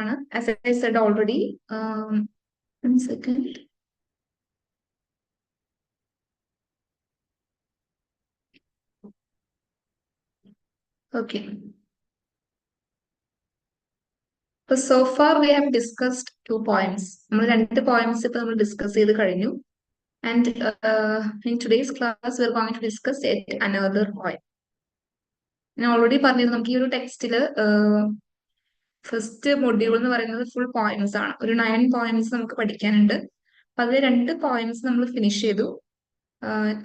ആണ്. As I said already. 1 second. Okay. So far we have discussed 2 poems. നമ്മൾ 2 poems ഇപ്പൊ നമ്മൾ discuss ചെയ്ത് കഴിഞ്ഞു. And in today's class we are going to discuss yet another poem. ഞാൻ already പറഞ്ഞിരുന്നു നമുക്ക് ഈ ഒരു ടെക്സ്റ്റില് ഫസ്റ്റ് മൊഡ്യൂൾ എന്ന് പറയുന്നത് ഫുൾ പോയിന്റ്സ് ആണ്. ഒരു 9 പോയിന്റ്സ് നമുക്ക് പഠിക്കാനുണ്ട്. അപ്പൊ അതിൽ 2 പോയിന്റ്സ് നമ്മൾ ഫിനിഷ് ചെയ്തു.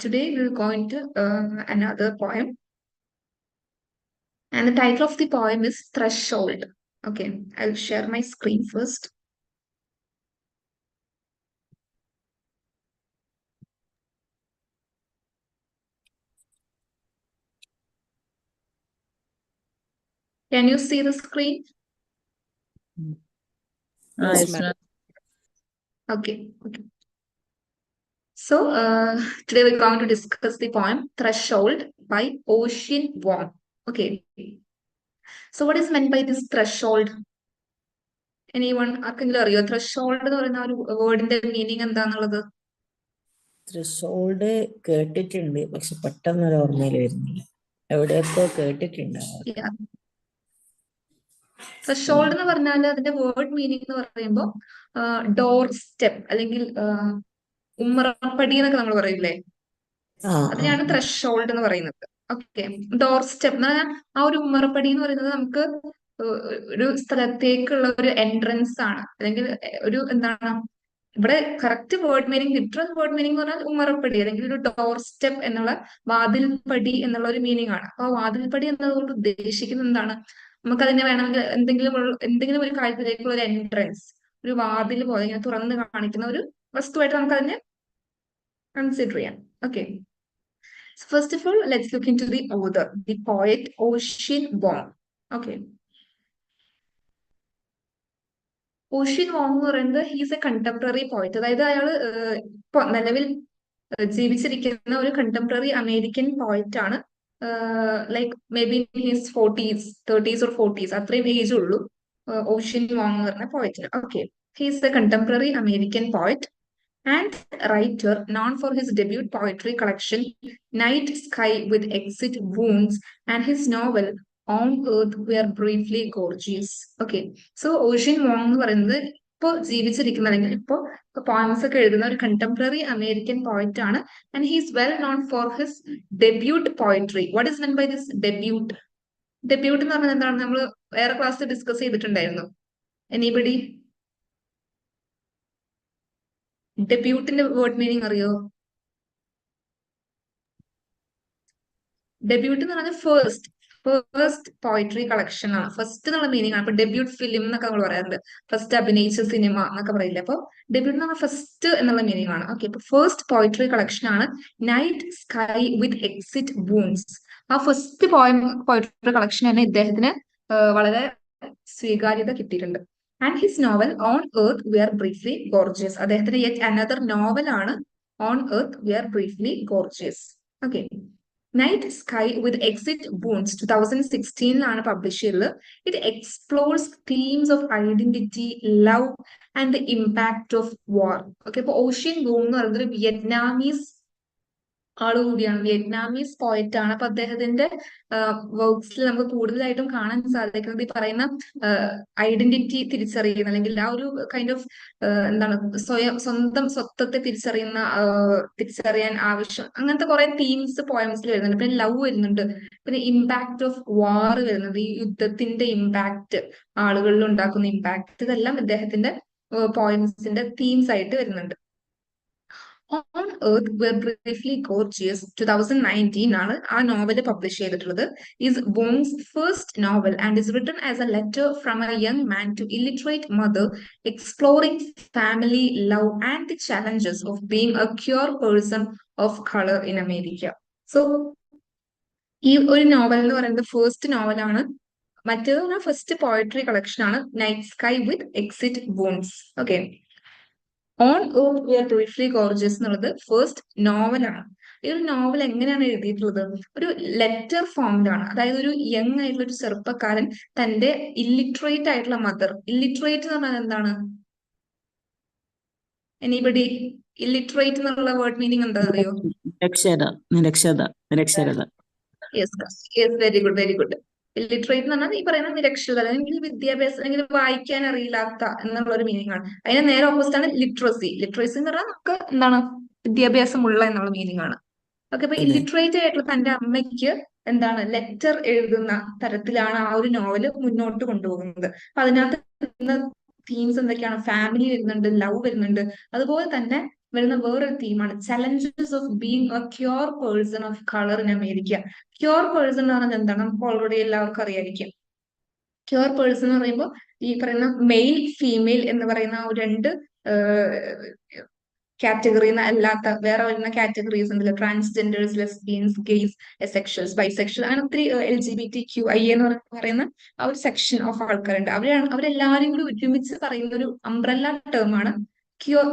Today we will going to another poem. And the title of the poem is Threshold. Okay, I'll share my screen first. Can you see the screen? Yes, ma'am. Okay. So today we're going to discuss the poem Threshold by Ocean Wong. Okay. So what is meant by this threshold? Anyone? ആർക്കെങ്കിലും അറിയോ threshold എന്ന് പറയുന്ന ഒരു വേർഡിന്റെ meaning എന്താന്നുള്ളത്? Threshold കേട്ടിട്ടുണ്ട്, പക്ഷെ പെട്ടെന്ന് ഒരു ഓർമ്മയിൽ വരുന്നില്ല. എവിടെയൊക്കെ കേട്ടിട്ടുണ്ട്. ത്രെഷോൾഡ് എന്ന് പറഞ്ഞാൽ അതിന്റെ വേർഡ് മീനിങ് എന്ന് പറയുമ്പോൾ ഡോർ സ്റ്റെപ്പ് അല്ലെങ്കിൽ ഉമ്മറപ്പടി എന്നൊക്കെ നമ്മൾ പറയില്ലേ, അതിനെയാണ് ത്രെഷോൾഡ് എന്ന് പറയുന്നത്. ഓക്കെ, ഡോർ സ്റ്റെപ്പ് എന്ന് പറഞ്ഞാൽ ആ ഒരു ഉമ്മറപ്പടി എന്ന് പറയുന്നത് നമുക്ക് ഒരു സ്ഥലത്തേക്കുള്ള ഒരു എൻട്രൻസ് ആണ്, അല്ലെങ്കിൽ ഒരു എന്താണ് ഇവിടെ correct word meaning, literal word meaning എന്ന് പറഞ്ഞാൽ ഉമ്മറപ്പടി അല്ലെങ്കിൽ ഒരു ഡോർ സ്റ്റെപ്പ് എന്നുള്ള വാതിൽപ്പടി എന്നുള്ള ഒരു മീനിങ് ആണ്. അപ്പൊ വാതിൽപ്പടി എന്നതുകൊണ്ട് ഉദ്ദേശിക്കുന്നത് എന്താണ്? നമുക്കതിനെ വേണമെങ്കിൽ എന്തെങ്കിലും ഒരു കാര്യത്തിലേക്കുള്ള ഒരു എൻട്രൻസ്, ഒരു വാതിൽ പോലെ ഇങ്ങനെ തുറന്ന് കാണിക്കുന്ന ഒരു വസ്തുവായിട്ട് നമുക്ക് അതിനെ കൺസിഡർ ചെയ്യാം. Okay, first of all let's look into the author, the poet Ocean Vuong. Okay, Ocean Vuong എന്ന് പറയുന്നത് ഹീസ് എ കണ്ടംപററി പോയറ്റ്, അതായത് അയാൾ ഇപ്പൊ നിലവിൽ ജീവിച്ചിരിക്കുന്ന ഒരു കണ്ടംപററി അമേരിക്കൻ പോയറ്റ് ആണ്. Like may be his 40s 30s or 40s അത്രയും ഏജ് ഉള്ളൂ ഓഷ്യൻ വോങ് എന്ന് പറഞ്ഞ പോയറ്റിന്. Okay, he's a contemporary American poet and writer known for his debut poetry collection Night Sky with Exit Wounds and his novel On Earth We Are Briefly Gorgeous. Okay, so Ocean Wong എന്ന് പറയുന്നത് ഇപ്പോൾ ജീവിച്ചിരിക്കുന്ന അല്ലെങ്കിൽ ഇപ്പോൾ poems ഒക്കെ എഴുതുന്ന ഒരു contemporary American poet ആണ്. And he's well known for his debut poetry. What is meant by this debut? Debut എന്ന് പറഞ്ഞാൽ എന്താണ്? നമ്മൾ വേറെ ക്ലാസ്സിൽ ഡിസ്കസ് ചെയ്തിട്ടുണ്ടായിരുന്നു. എനിബഡി ഡെബ്യൂട്ടിന്റെ വേർഡ് മീനിങ് അറിയോ? ഡെബ്യൂട്ട് എന്ന് പറഞ്ഞാൽ ഫസ്റ്റ് പോയിട്രി കളക്ഷൻ ആണ്, ഫസ്റ്റ് എന്നുള്ള മീനിങ് ആണ്. അപ്പൊ ഡെബ്യൂട്ട് ഫിലിം എന്നൊക്കെ നമ്മൾ പറയാറുണ്ട്, ഫസ്റ്റ് അഭിനയിച്ച സിനിമ എന്നൊക്കെ പറയില്ല. അപ്പൊ ഡെബ്യൂട്ട് എന്ന് പറഞ്ഞാൽ ഫസ്റ്റ് എന്നുള്ള മീനിങ് ആണ്. ഓക്കെ, അപ്പൊ ഫസ്റ്റ് പോയിട്രി കളക്ഷൻ ആണ് night sky with exit wounds. ആ ഫസ്റ്റ് പോയിട്രി കളക്ഷൻ തന്നെ ഇദ്ദേഹത്തിന് വളരെ സ്വീകാര്യത കിട്ടിയിട്ടുണ്ട്. And his novel on earth we are briefly gorgeous, അദ്ദേഹത്തിന്റെ യെറ്റ് അനദർ നോവൽ ആണ് on earth we are briefly gorgeous. Okay, night sky with exit wounds 2016 publish ചെയ്തത്. It explores themes of identity, love and the impact of war. Okay, അപ്പൊ Ocean Vuong എന്ന് പറയുന്നത് ഒരു Vietnamese ആള് കൂടിയാണ്, Vietnamese poet ആണ്. അപ്പൊ അദ്ദേഹത്തിന്റെ വർക്ക്സിൽ നമുക്ക് കൂടുതലായിട്ടും കാണാൻ സാധിക്കുന്നത് ഈ പറയുന്ന ഐഡന്റിറ്റി തിരിച്ചറിയുന്ന, അല്ലെങ്കിൽ ആ ഒരു കൈൻഡ് ഓഫ് എന്താണ് സ്വന്തം സ്വത്വത്തെ തിരിച്ചറിയാൻ ആവശ്യം, അങ്ങനത്തെ കുറെ തീംസ് പോയംസിൽ വരുന്നുണ്ട്. പിന്നെ ലവ് വരുന്നുണ്ട്, പിന്നെ ഇമ്പാക്ട് ഓഫ് വാർ വരുന്നുണ്ട്, ഈ യുദ്ധത്തിന്റെ ഇമ്പാക്ട്, ആളുകളിൽ ഉണ്ടാക്കുന്ന ഇമ്പാക്ട്, ഇതെല്ലാം ഇദ്ദേഹത്തിന്റെ പോയംസിന്റെ തീംസ് ആയിട്ട് വരുന്നുണ്ട്. On Earth We Are Briefly Gorgeous 2019 ആണ് ആ നോവൽ പബ്ലിഷ് ചെയ്തിട്ടുള്ളത്. Is Vuong's first novel and is written as a letter from a young man to illiterate mother exploring family, love and the challenges of being a queer person of color in America. So ഈ ഒരു novel എന്ന് പറയുന്നത് first നോവലാണ്. മറ്റേത് first poetry collection ആണ് night sky with exit wounds. Okay, on earth we are briefly gorgeous എന്നുള്ളത് first നോവലാണ്. ഈ ഒരു നോവൽ എങ്ങനെയാണ് എഴുതിയിട്ടുള്ളത്? ഒരു ലെറ്റർ ഫോമിലാണ്. അതായത് ഒരു യങ് ആയിട്ടുള്ള ഒരു ചെറുപ്പക്കാരൻ തന്റെ ഇല്ലിറ്ററേറ്റ് ആയിട്ടുള്ള മദർ, ഇല്ലിറ്ററേറ്റ് എന്ന് പറഞ്ഞാൽ എന്താണ്? എനിബഡി ഇല്ലിറ്ററേറ്റ് എന്നുള്ള വേർഡ് മീനിങ് എന്താ അറിയോ? നിരക്ഷര നിരക്ഷര നിരക്ഷരത. Yes, yes, very good, very good. Illiterate എന്ന് പറഞ്ഞാൽ ഈ പറയുന്ന നിരക്ഷരത, അല്ലെങ്കിൽ വിദ്യാഭ്യാസം, അല്ലെങ്കിൽ വായിക്കാൻ അറിയില്ലാത്ത എന്നുള്ള ഒരു മീനിങ് ആണ്. അതിന് നേരെ ഓപ്പോസിറ്റ് ആണ് ലിറ്ററസി. ലിറ്ററസി എന്ന് പറഞ്ഞാൽ നമുക്ക് എന്താണ്, വിദ്യാഭ്യാസമുള്ള എന്നുള്ള മീനിങ് ആണ്. ഓക്കെ, അപ്പൊ അതെ. ഇല്ലിറ്ററേറ്റ് ആയിട്ടുള്ള തന്റെ അമ്മയ്ക്ക് എന്താണ് ലെറ്റർ എഴുതുന്ന തരത്തിലാണ് ആ ഒരു നോവല് മുന്നോട്ട് കൊണ്ടുപോകുന്നത്. അപ്പൊ അതിനകത്ത് തീംസ് എന്തൊക്കെയാണ്? ഫാമിലി വരുന്നുണ്ട്, ലവ് വരുന്നുണ്ട്. അതുപോലെ തന്നെ വരുന്ന വേറൊരു തീമാണ് challenges of being a queer person of colour in America. Queer person എന്ന് പറഞ്ഞാൽ എന്താണ്? നമുക്ക് ഓൾറെഡി എല്ലാവർക്കും അറിയായിരിക്കും. ക്യൂർ പേഴ്സൺ എന്ന് പറയുമ്പോൾ ഈ പറയുന്ന മെയിൽ ഫീമെയിൽ എന്ന് പറയുന്ന ആ ഒരു രണ്ട് കാറ്റഗറി അല്ലാത്ത വേറെ വരുന്ന കാറ്റഗറീസ് ഉണ്ടല്ലോ, ട്രാൻസ്ജെൻഡേഴ്സ്, ലെസ്ബിയൻസ്, ഗെയ്സ്, എസെക്ഷൽസ്, ബൈസെക്ഷൽ, അങ്ങനെ ഒത്തിരി LGBTQI എന്ന് പറയുന്ന ആ ഒരു സെക്ഷൻ ഓഫ് ആൾക്കാരുണ്ട്. അവരെല്ലാവരും കൂടി ഒരുമിച്ച് പറയുന്ന ഒരു അംബ്രല്ല ടേം ആണ് ക്യൂർ.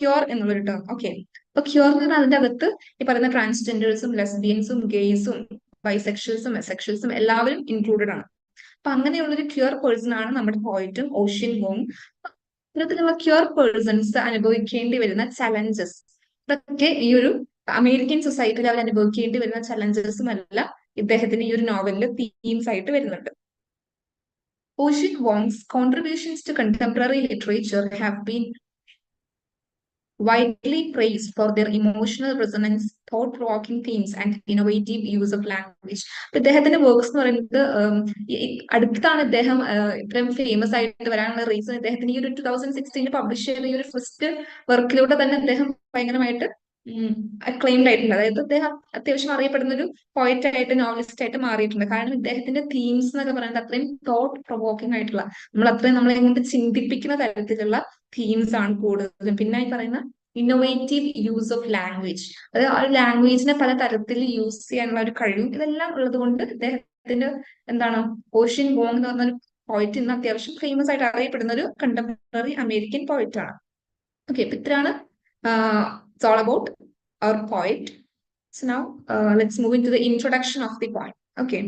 ക്യൂർ എന്നുള്ളൊരു ടേം. ഓക്കെ, അപ്പൊ ക്യൂർ എന്ന് പറഞ്ഞാൽ അതിന്റെ അകത്ത് ഈ പറയുന്ന ട്രാൻസ്ജെൻഡേഴ്സും ലെസ്ബിയൻസും ഗെയ്സും ബൈസെക്ഷൽസും എസെക്ഷൽസും എല്ലാവരും ഇൻക്ലൂഡഡ് ആണ്. അപ്പൊ അങ്ങനെയുള്ളൊരു ക്യൂർ പേഴ്സൺ ആണ് നമ്മുടെ പോയിറ്റും ഓഷ്യൻ വോങ്. ഇത്തരത്തിലുള്ള ക്യൂർ പേഴ്സൺസ് അനുഭവിക്കേണ്ടി വരുന്ന ചലഞ്ചസ്, ഇതൊക്കെ ഈ ഒരു അമേരിക്കൻ സൊസൈറ്റിയിൽ അവർ അനുഭവിക്കേണ്ടി വരുന്ന ചലഞ്ചസും എല്ലാം ഇദ്ദേഹത്തിന് ഈ ഒരു നോവലിൽ തീംസ് ആയിട്ട് വരുന്നുണ്ട്. Ocean Vuong's contributions to contemporary literature have been widely praised for their emotional resonance, thought-provoking themes, and innovative use of language. അപ്പൊ ഇദ്ദേഹത്തിന്റെ വർക്ക്സ് എന്ന് പറയുന്നത് അടുത്താണ് ഇദ്ദേഹം ഇത്രയും ഫേമസ് ആയിട്ട് വരാനുള്ള റീസൺ. ഇദ്ദേഹത്തിന് ഈ ഒരു 2016 പബ്ലിഷ് ചെയ്ത ഈ ഒരു ഫസ്റ്റ് വർക്കിലൂടെ തന്നെ അദ്ദേഹം ഭയങ്കരമായിട്ട് അക്ലെയിംഡ് ആയിട്ടുണ്ട്. അതായത് അദ്ദേഹം അത്യാവശ്യം അറിയപ്പെടുന്ന ഒരു പോയറ്റ് ആയിട്ട്, നോവലിസ്റ്റ് ആയിട്ട് മാറിയിട്ടുണ്ട്. കാരണം ഇദ്ദേഹത്തിന്റെ തീംസ് എന്നൊക്കെ പറയുന്നത് അത്രയും തോട്ട് പ്രൊവോക്കിംഗ് ആയിട്ടുള്ള, നമ്മളെ കൊണ്ട് ചിന്തിപ്പിക്കുന്ന തരത്തിലുള്ള തീംസ് ആണ് കൂടുതലും. പിന്നെ ഈ പറയുന്ന ഇന്നോവേറ്റീവ് യൂസ് ഓഫ് ലാംഗ്വേജ്, അതായത് ആ ഒരു ലാംഗ്വേജിനെ പല തരത്തിൽ യൂസ് ചെയ്യാനുള്ള ഒരു കഴിവും ഇതെല്ലാം ഉള്ളത് കൊണ്ട് ഇദ്ദേഹത്തിന്റെ എന്താണ്, ഓഷ്യൻ വോങ് എന്ന് പറഞ്ഞ ഒരു പോയിറ്റ് ഇന്ന് അത്യാവശ്യം ഫേമസ് ആയിട്ട് അറിയപ്പെടുന്ന ഒരു കണ്ടംപററി അമേരിക്കൻ പോയിറ്റ് ആണ്. ഓക്കെ, അപ്പൊ ഇത്രയാണ് ഇറ്റ്സ് ഓൾ അബൌട്ട് അവർ പോയിറ്റ്. So now let's move into the introduction of the poem. Okay.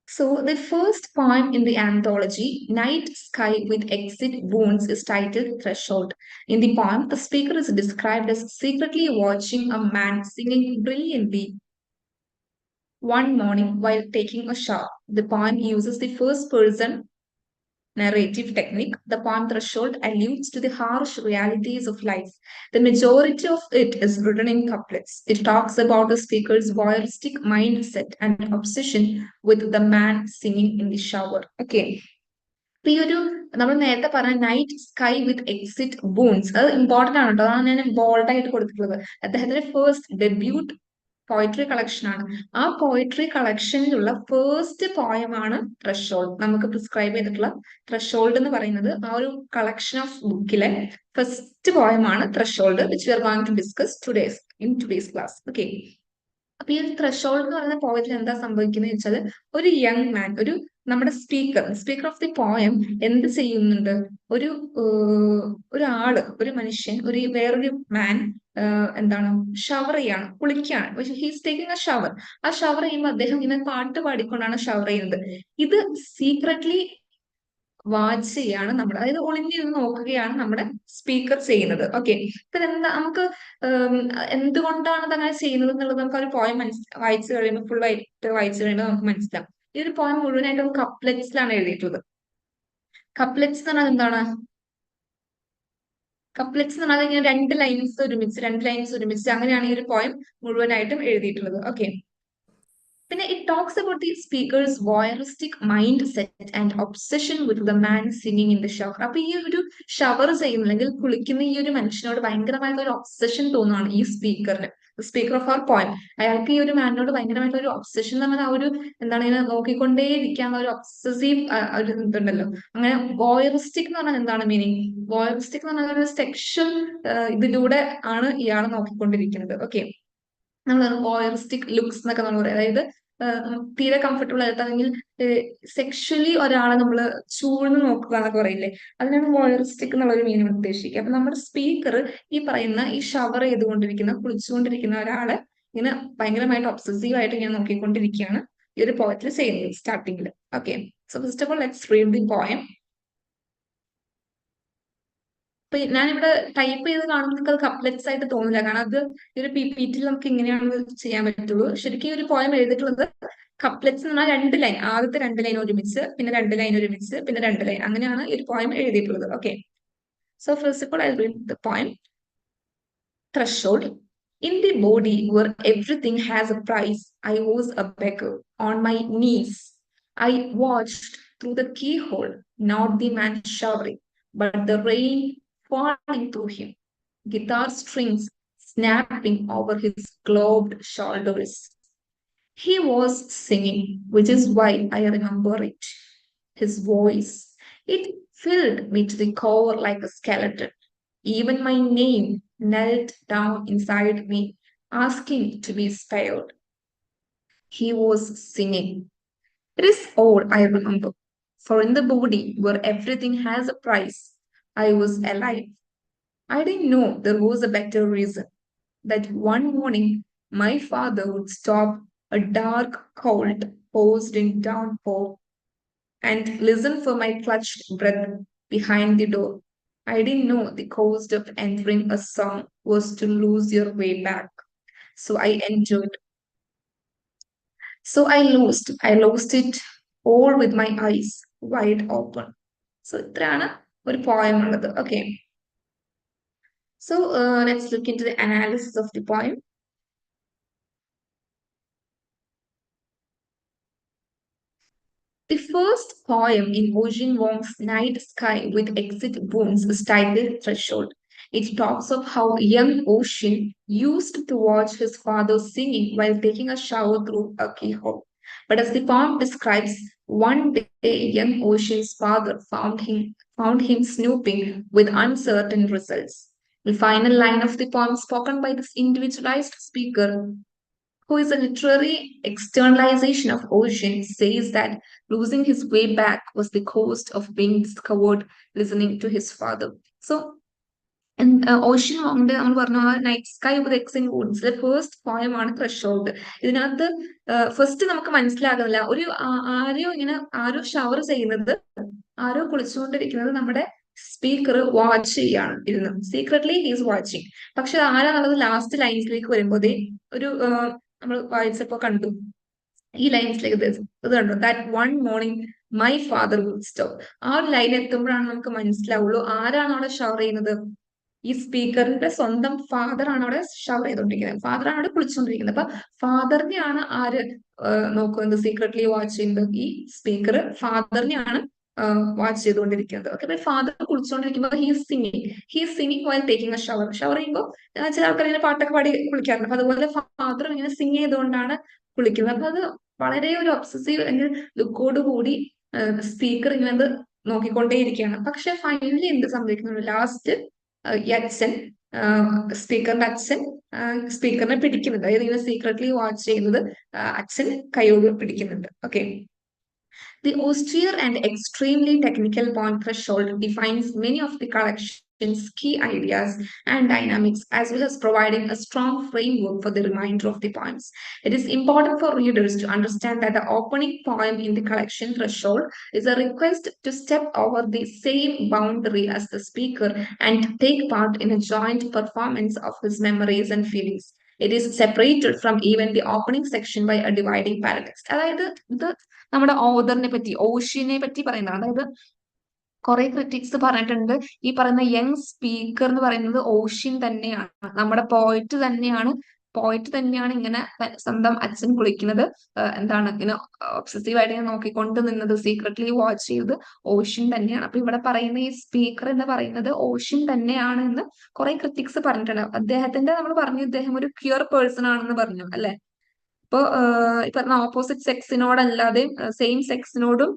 So the first poem in the anthology, Night Sky with Exit Wounds, is titled Threshold. In the poem, the speaker is described as secretly watching a man singing brilliantly one morning while taking a shower. The poem uses the first person narrative technique. The poem Threshold alludes to the harsh realities of life. The majority of it is written in couplets. It talks about the speaker's voyeuristic mindset and obsession with the man singing in the shower. Okay. അപ്പൊ ഈ ഒരു നമ്മൾ നേരത്തെ പറഞ്ഞ night sky with exit boons, അത് important ആണ് കേട്ടോ. അതാണ് ഞാൻ ബോൾഡ് ആയിട്ട് കൊടുത്തിട്ടുള്ളത്. അദ്ദേഹത്തിന്റെ ഫസ്റ്റ് ഡെബ്യൂട്ട് പോയിട്രി കളക്ഷൻ ആണ്. ആ പോയിട്രി കളക്ഷനിലുള്ള ഫസ്റ്റ് പോയമാണ് ത്രഷോൾഡ്. നമുക്ക് പ്രിസ്ക്രൈബ് ചെയ്തിട്ടുള്ള ത്രഷോൾഡ് എന്ന് പറയുന്നത് ആ ഒരു കളക്ഷൻ ഓഫ് ബുക്കിലെ ഫസ്റ്റ് പോയമാണ് threshold, which we are going to discuss today's class. Okay, അപ്പൊ ഈ ഒരു ത്രഷോൾഡ് എന്ന് പറയുന്ന പോയത്തിൽ എന്താ സംഭവിക്കുന്നത് വെച്ചാൽ, ഒരു യങ് മാൻ, ഒരു നമ്മുടെ സ്പീക്കർ ഓഫ് ദി പോയം എന്ത് ചെയ്യുന്നുണ്ട്? ഒരു ഒരാള്, ഒരു മനുഷ്യൻ, വേറൊരു മാൻ എന്താണ്, ഷവർ ചെയ്യാണ്, കുളിക്കുകയാണ്. He's taking a shower. ആ ഷവർ ചെയ്യുമ്പോൾ അദ്ദേഹം ഇങ്ങനെ പാട്ട് പാടിക്കൊണ്ടാണ് ഷവർ ചെയ്യുന്നത്. ഇത് സീക്രട്ട്ലി വാച്ച് ചെയ്യാണ് നമ്മുടെ, അതായത് ഒളിഞ്ഞിരുന്ന് നോക്കുകയാണ് നമ്മുടെ സ്പീക്കർ ചെയ്യുന്നത്. ഓക്കെ, ഇപ്പൊ എന്താ നമുക്ക് എന്തുകൊണ്ടാണ് അത് അങ്ങനെ ചെയ്യുന്നത് എന്നുള്ളത് നമുക്ക് ഒരു പോയം വായിച്ചു കഴിയുമ്പോൾ, ഫുൾ ആയിട്ട് വായിച്ചു കഴിയുമ്പോൾ നമുക്ക് മനസ്സിലാവും. ഈ ഒരു പോയം മുഴുവനായിട്ടും കപ്ലെറ്റ്സിലാണ് എഴുതിയിട്ടുള്ളത്. കപ്ലെറ്റ്സ് എന്ന് പറഞ്ഞാൽ എന്താണ്? കപ്ലെറ്റ്സ് എന്ന് പറഞ്ഞാൽ ഇങ്ങനെ രണ്ട് ലൈൻസ് ഒരുമിച്ച് അങ്ങനെയാണ് ഈ ഒരു പോയം മുഴുവനായിട്ടും എഴുതിയിട്ടുള്ളത്. ഓക്കെ, പിന്നെ it talks about the speakers voyeuristic mind set and obsession with the man singing in the shower. അപ്പൊ ഈ ഒരു ഷവർ ചെയ്യുന്ന അല്ലെങ്കിൽ കുളിക്കുന്ന ഈ ഒരു മനുഷ്യനോട് ഭയങ്കരമായിട്ടുള്ള ഒരു ഒബ്സഷൻ തോന്നുവാണ് ഈ സ്പീക്കറിന്, സ്പീക്കർ ഓഫ് അവർ പോയം. അയാൾക്ക് ഈ ഒരു മാനിനോട് ഭയങ്കരമായിട്ടുള്ള ഒരു ഒബ്സഷൻ എന്ന് പറഞ്ഞാൽ ആ ഒരു എന്താണ്, ഇങ്ങനെ നോക്കിക്കൊണ്ടേ ഇരിക്കാനുള്ള ഒരു ഒബ്സസീവ് ഒരു ഇതുണ്ടല്ലോ. അങ്ങനെ വോയറിസ്റ്റിക് എന്ന് പറഞ്ഞാൽ എന്താണ് മീനിങ്? വോയറിസ്റ്റിക് എന്ന് പറഞ്ഞാൽ ഒരു സെക്ഷൽ ഇതിലൂടെ ആണ് ഇയാൾ നോക്കിക്കൊണ്ടിരിക്കുന്നത്. ഓക്കെ, നമ്മൾ വോയറിസ്റ്റിക് ലുക്സ് എന്നൊക്കെ നമ്മൾ പറയും. അതായത് തീരെ കംഫർട്ടബിൾ ആയിട്ട്, അല്ലെങ്കിൽ സെക്ഷലി ഒരാളെ നമ്മൾ ചൂഴ്ന്ന് നോക്കുക എന്നൊക്കെ പറയില്ലേ, അതിനാണ് വോയറിസ്റ്റിക് എന്നുള്ള ഒരു മീനിങ് ഉദ്ദേശിക്കുക. അപ്പൊ നമ്മുടെ സ്പീക്കർ ഈ പറയുന്ന ഈ ഷവർ ചെയ്തുകൊണ്ടിരിക്കുന്ന, കുളിച്ചുകൊണ്ടിരിക്കുന്ന ഒരാളെ ഇങ്ങനെ ഭയങ്കരമായിട്ട് ഒബ്സസീവ് ആയിട്ട് ഇങ്ങനെ നോക്കിക്കൊണ്ടിരിക്കുകയാണ് ഈ ഒരു പോയറ്റിൽ ചെയ്യുന്നത് സ്റ്റാർട്ടിങ്ങിൽ. Okay, so first of all let's read the poem. അപ്പൊ ഞാനിവിടെ ടൈപ്പ് ചെയ്ത് കാണുമ്പോൾ നിങ്ങൾക്ക് അത് കപ്ലെറ്റ്സ് ആയിട്ട് തോന്നില്ല, കാരണം അത് ഈ ഒരു PPT നമുക്ക് ഇങ്ങനെയാണ് ചെയ്യാൻ പറ്റുള്ളൂ. ശരിക്കും ഈ ഒരു പോയം എഴുതിയിട്ടുള്ളത് കപ്ലെറ്റ്സ് എന്ന് പറഞ്ഞാൽ 2 ലൈൻ, ആദ്യത്തെ 2 ലൈൻ ഒരുമിച്ച്, പിന്നെ 2 ലൈൻ ഒരുമിച്ച്, പിന്നെ 2 ലൈൻ, അങ്ങനെയാണ് ഈ ഒരു പോയം എഴുതിയിട്ടുള്ളത്. Okay, so first of all I read the poem. Threshold. In the body where everything has a price, I was a beggar on my knees. I watched through the keyhole, not the man showering, but the rain falling through him, guitar strings snapping over his gloved shoulders. He was singing, which is why I remember it. His voice, it filled me to the core like a skeleton. Even my name knelt down inside me, asking to be spared. He was singing. It is all I remember. For in the body where everything has a price, I was alive. I didn't know there was a better reason. That one morning my father would stop a dark colt posed in downpour and listen for my clutched breath behind the door. I didn't know the cost of entering a song was to lose your way back. So I enjoyed. So I lost it all with my eyes wide open. So ഇത്രയാണ് ഒരു poem ഉള്ളത്. Okay. So let's look into the analysis of the poem. The first poem in Ocean Wong's Night Sky with Exit Wounds is titled Threshold. It talks of how young Ocean used to watch his father singing while taking a shower through a keyhole. But as the poem describes, one day young Ocean's father found him snooping with uncertain results. The final line of the poem, spoken by this individualized speaker, who is a literary externalization of Ocean, says that losing his way back was the cost of being discovered listening to his father. So, Ocean മോങ്ങിന്റെ നമ്മൾ പറഞ്ഞ night sky with exit വൂഡ്സിലെ first poem ആണ് threshold. ഇതിനകത്ത് first നമുക്ക് മനസ്സിലാകുന്നില്ല, ആരോ shower ചെയ്യുന്നത്, ആരോ കുളിച്ചുകൊണ്ടിരിക്കുന്നത് നമ്മുടെ സ്പീക്കർ വാച്ച് ചെയ്യാണ് ഇരുന്ന്, സീക്രട്ട്ലി ഹീസ് വാച്ചിങ്. പക്ഷെ ആരാന്നുള്ളത് ലാസ്റ്റ് ലൈൻസിലേക്ക് വരുമ്പോൾ ഒരു നമ്മൾ വായിച്ചപ്പോ കണ്ടു, ഈ ലൈൻസിലേക്ക് ഇത് കണ്ടു, that one morning my father would stop. ആ ഒരു ലൈൻ എത്തുമ്പോഴാണ് നമുക്ക് മനസ്സിലാവുള്ളൂ ആരാണ് അവിടെ ഷവർ ചെയ്യുന്നത്. ഈ സ്പീക്കറിന്റെ സ്വന്തം ഫാദർ ആണ് അവിടെ ഷവർ ചെയ്തോണ്ടിരിക്കുന്നത്, ഫാദർ ആണ് അവിടെ കുളിച്ചുകൊണ്ടിരിക്കുന്നത്. അപ്പൊ ഫാദറിനെയാണ് ആര് നോക്കുന്നത്, സീക്രട്ട്ലി വാച്ച് ചെയ്യുന്നത് ഈ സ്പീക്കർ ഫാദറിനെയാണ് വാച്ച് ചെയ്തുകൊണ്ടിരിക്കുന്നത്. ഓക്കെ, അപ്പൊ ഫാദർ കുളിച്ചുകൊണ്ടിരിക്കുമ്പോൾ he's singing while taking a shower. Shower ചെയ്യുമ്പോൾ ചില ആൾക്കാർ ഇങ്ങനെ പാട്ടൊക്കെ പാടി കുളിക്കാറുണ്ട്. അപ്പൊ അതുപോലെ ഫാദർ ഇങ്ങനെ സിംഗ് ചെയ്തുകൊണ്ടാണ് കുളിക്കുന്നത്. അപ്പൊ അത് വളരെ ഒരു ഒബ്സസീവ് അല്ലെങ്കിൽ ലുക്കോട് കൂടി സ്പീക്കർ ഇങ്ങനെ അത് നോക്കിക്കൊണ്ടേയിരിക്കുകയാണ്. പക്ഷെ ഫൈനലി എന്ത് സംഭവിക്കുന്നുണ്ട്, ലാസ്റ്റ് ഈ അച്ഛൻ, സ്പീക്കറിന്റെ അച്ഛൻ സ്പീക്കറിനെ പിടിക്കുന്നുണ്ട്. അതായത് ഇങ്ങനെ സീക്രട്ട്ലി വാച്ച് ചെയ്യുന്നത് അച്ഛൻ കൈയോട് പിടിക്കുന്നുണ്ട്. Okay, the austere and extremely technical point threshold defines many of the collection's key ideas and dynamics, as well as providing a strong framework for the remainder of the poems. It is important for readers to understand that the opening poem in the collection, Threshold, is a request to step over the same boundary as the speaker and take part in a joint performance of his memories and feelings. It is separated from even the opening section by a dividing paratext. അതായത് ഇത് നമ്മുടെ ഓതറിനെ പറ്റി, ഓഷ്യനെ പറ്റി പറയുന്നതാണ്. അതായത് കുറെ critics പറഞ്ഞിട്ടുണ്ട്, ഈ പറയുന്ന യങ് സ്പീക്കർ എന്ന് പറയുന്നത് ഓഷ്യൻ തന്നെയാണ്, നമ്മുടെ പോയിറ്റ് തന്നെയാണ് ഇങ്ങനെ സ്വന്തം അച്ഛൻ കുളിക്കുന്നത് എന്താണ് ഇങ്ങനെ ഒബ്സസീവ് ആയിട്ട് ഇങ്ങനെ നോക്കിക്കൊണ്ട് നിന്നത്, സീക്രട്ട്ലി വാച്ച് ചെയ്തത് ഓഷ്യൻ തന്നെയാണ്. അപ്പൊ ഇവിടെ പറയുന്ന ഈ സ്പീക്കർ എന്ന് പറയുന്നത് ഓഷ്യൻ തന്നെയാണ് എന്ന് കുറെ ക്രിറ്റിക്സ് പറഞ്ഞിട്ടുണ്ട്. അദ്ദേഹത്തിന്റെ നമ്മൾ പറഞ്ഞു, ഇദ്ദേഹം ഒരു ക്യൂർ പേഴ്സൺ ആണെന്ന് പറഞ്ഞു അല്ലെ. ഇപ്പൊ പറഞ്ഞ ഓപ്പോസിറ്റ് സെക്സിനോടല്ലാതെ സെയിം സെക്സിനോടും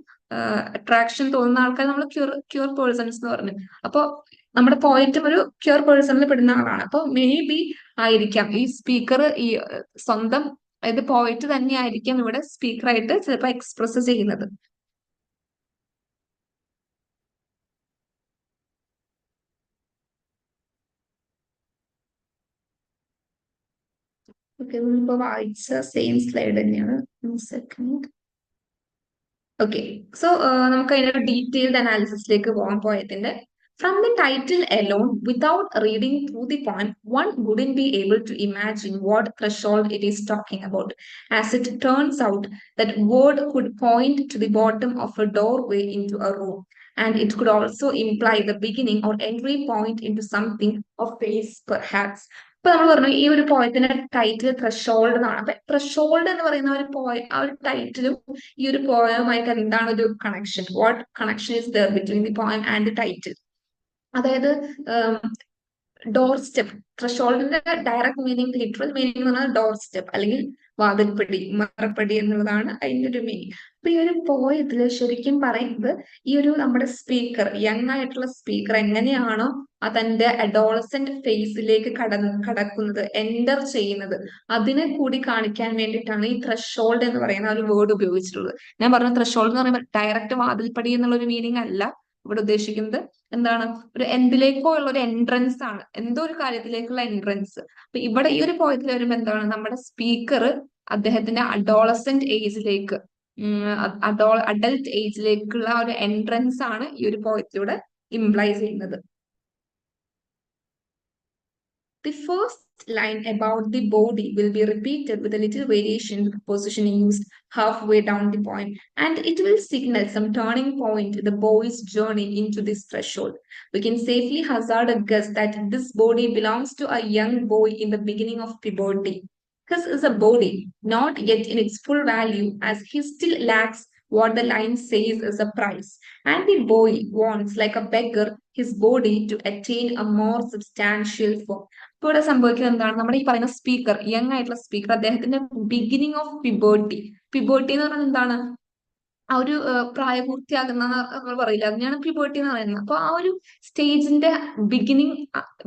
അട്രാക്ഷൻ തോന്നുന്ന ആൾക്കാർ നമ്മൾ ക്യൂർ പേഴ്സൺസ് എന്ന് പറഞ്ഞു. അപ്പൊ നമ്മുടെ പോയിറ്റും ഒരു ക്യൂർ പേഴ്സണിൽ പെടുന്ന ആളാണ്. അപ്പൊ മേ ബി ആയിരിക്കാം ഈ സ്പീക്കർ ഈ സ്വന്തം അതായത് പോയിറ്റ് തന്നെയായിരിക്കും ഇവിടെ സ്പീക്കറായിട്ട് ചിലപ്പോൾ എക്സ്പ്രസ് ചെയ്യുന്നത്. ഓക്കെ, നമ്മളിപ്പോ വായിച്ച സെയിം സ്ലൈഡ് തന്നെയാണ്. സെക്കൻഡ്. ഓക്കെ, സോ നമുക്ക് അതിന്റെ ഡീറ്റെയിൽഡ് അനാലിസിസിലേക്ക് പോകാൻ പോയതിന്റെ from the title alone without reading through the poem one wouldn't be able to imagine what threshold it is talking about. As it turns out, that word could point to the bottom of a doorway into a room, and it could also imply the beginning or entry point into something of face perhaps. ഇപ്പൊ നമ്മൾ പറഞ്ഞു ഈ ഒരു പോയത്തിന്റെ title threshold എന്നാണ്. അപ്പൊ threshold എന്ന് പറയുന്ന ഒരു ആ ഒരു ടൈറ്റിലും ഈ ഒരു പോയമായിട്ട് എന്താണ് ഒരു connection, what connection is there between the poem and the title. അതായത് ഡോർ സ്റ്റെപ്പ്, ത്രഷോൾഡിന്റെ ഡയറക്റ്റ് മീനിങ്, ലിറ്ററൽ മീനിങ് എന്ന് പറഞ്ഞാൽ ഡോർ സ്റ്റെപ്പ് അല്ലെങ്കിൽ വാതിൽപ്പടി, മറപ്പടി എന്നുള്ളതാണ് അതിന്റെ ഒരു മീനിങ്. അപ്പൊ ഈ ഒരു പോയത്തില് ശരിക്കും പറയുന്നത് ഈ ഒരു നമ്മുടെ സ്പീക്കർ, യങ് ആയിട്ടുള്ള സ്പീക്കർ എങ്ങനെയാണോ തന്റെ അഡോളസെന്റ് ഫേസിലേക്ക് കടക്കുന്നത്, എൻ്റർ ചെയ്യുന്നത്, അതിനെ കൂടി കാണിക്കാൻ വേണ്ടിയിട്ടാണ് ഈ ത്രഷോൾഡ് എന്ന് പറയുന്ന ഒരു വേർഡ് ഉപയോഗിച്ചിട്ടുള്ളത്. ഞാൻ പറഞ്ഞ ത്രഷോൾഡ് എന്ന് പറയുമ്പോൾ ഡയറക്റ്റ് വാതിൽപ്പടി എന്നുള്ള ഒരു മീനിങ് അല്ല ഇവിടെ ഉദ്ദേശിക്കുന്നത്. എന്താണ്, ഒരു എന്തിലേക്കോ ഉള്ള ഒരു എൻട്രൻസ് ആണ്, എന്തോ ഒരു കാര്യത്തിലേക്കുള്ള എൻട്രൻസ്. അപ്പൊ ഇവിടെ ഈ ഒരു പോയിന്റിൽ വരുമ്പോൾ എന്താണ്, നമ്മുടെ സ്പീക്കർ അദ്ദേഹത്തിന്റെ അഡോളസെന്റ് ഏജിലേക്ക്, അഡൽട്ട് ഏജിലേക്കുള്ള ഒരു എൻട്രൻസ് ആണ് ഈ ഒരു പോയിന്റിലൂടെ ഇംപ്ലൈ ചെയ്യുന്നത്. The first line about the body will be repeated with a little variation in the position used halfway down the poem, and it will signal some turning point in the boy's journey into this threshold. We can safely hazard a guess that this body belongs to a young boy in the beginning of puberty. His is a body, not yet in its full value, as he still lacks what the line says is a price. And the boy wants, like a beggar, his body to attain a more substantial form. ഇപ്പൊ ഇവിടെ സംഭവിക്കുന്നത് എന്താണ്, നമ്മുടെ ഈ പറയുന്ന speaker, young ആയിട്ടുള്ള speaker, അദ്ദേഹത്തിന്റെ beginning of puberty, puberty എന്ന് പറയുന്നത് എന്താണ്, ആ ഒരു പ്രായപൂർത്തിയാകുന്ന നമ്മൾ പറയില്ല, അതിനെയാണ് പ്യൂബേർട്ടി എന്ന് പറയുന്നത്. അപ്പൊ ആ ഒരു സ്റ്റേജിന്റെ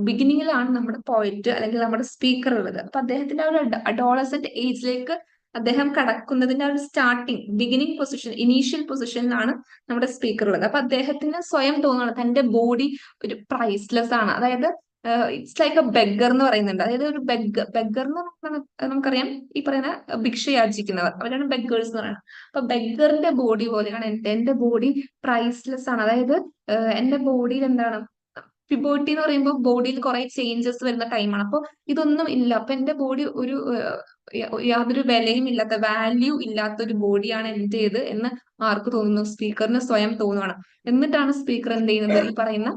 ബിഗിനിങ്ങിലാണ് നമ്മുടെ പോയിറ്റ് അല്ലെങ്കിൽ നമ്മുടെ സ്പീക്കർ ഉള്ളത്. അപ്പൊ അദ്ദേഹത്തിന്റെ ആ ഒരു അഡോളസെന്റ് ഏജിലേക്ക് അദ്ദേഹം കടക്കുന്നതിന്റെ ആ ഒരു സ്റ്റാർട്ടിങ്, ബിഗിനിങ് പൊസിഷൻ, ഇനീഷ്യൽ പൊസിഷനിലാണ് നമ്മുടെ സ്പീക്കർ ഉള്ളത്. അപ്പൊ അദ്ദേഹത്തിന് സ്വയം തോന്നുന്നത് തന്റെ ബോഡി ഒരു പ്രൈസ്ലെസ് ആണ്. അതായത് ഇറ്റ്സ് ലൈക്ക് എ ബെഗർ എന്ന് പറയുന്നുണ്ട്. അതായത് ഒരു ബെഗർ എന്ന് പറയുന്നത് നമുക്കറിയാം, ഈ പറയുന്ന ഭിക്ഷ യാചിക്കുന്നവർ, അവരാണ് ബെഗേഴ്സ് എന്ന് പറയുന്നത്. അപ്പൊ ബെഗറിന്റെ ബോഡി പോലെയാണ് എന്റെ ബോഡി പ്രൈസ്ലെസ് ആണ്. അതായത് എന്റെ ബോഡിയിൽ എന്താണ്, പ്യൂബേർട്ടി എന്ന് പറയുമ്പോൾ ബോഡിയിൽ കുറെ ചേഞ്ചസ് വരുന്ന ടൈമാണ്. അപ്പൊ ഇതൊന്നും ഇല്ല. അപ്പൊ എന്റെ ബോഡി ഒരു യാതൊരു വിലയും ഇല്ലാത്ത, വാല്യൂ ഇല്ലാത്ത ഒരു ബോഡിയാണ് എന്റേത് എന്ന് ആർക്ക് തോന്നുന്നു, സ്പീക്കറിന് സ്വയം തോന്നുവാണ്. എന്നിട്ടാണ് സ്പീക്കർ എന്ത് ചെയ്യുന്നത്, ഈ പറയുന്ന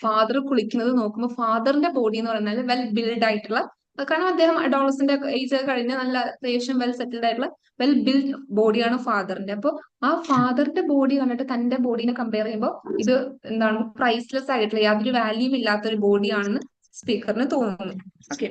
ഫാദർ കുളിക്കുന്നത് നോക്കുമ്പോൾ ഫാദറിന്റെ ബോഡി എന്ന് പറഞ്ഞാൽ വെൽ ബിൽഡ് ആയിട്ടുള്ള, കാരണം അദ്ദേഹം അഡോളസന്റ് ഏജ് കഴിഞ്ഞ നല്ല അത്യാവശ്യം വെൽ സെറ്റിൽഡ് ആയിട്ടുള്ള വെൽ ബിൽഡ് ബോഡിയാണ് ഫാദറിന്റെ. അപ്പൊ ആ ഫാദറിന്റെ ബോഡി കണ്ടിട്ട് തന്റെ ബോഡിനെ കമ്പയർ ചെയ്യുമ്പോൾ ഇത് എന്താണ്, പ്രൈസ്ലെസ് ആയിട്ടുള്ള, യാതൊരു വാല്യൂം ഇല്ലാത്ത ഒരു ബോഡിയാണെന്ന് സ്പീക്കറിന് തോന്നുന്നു. Okay,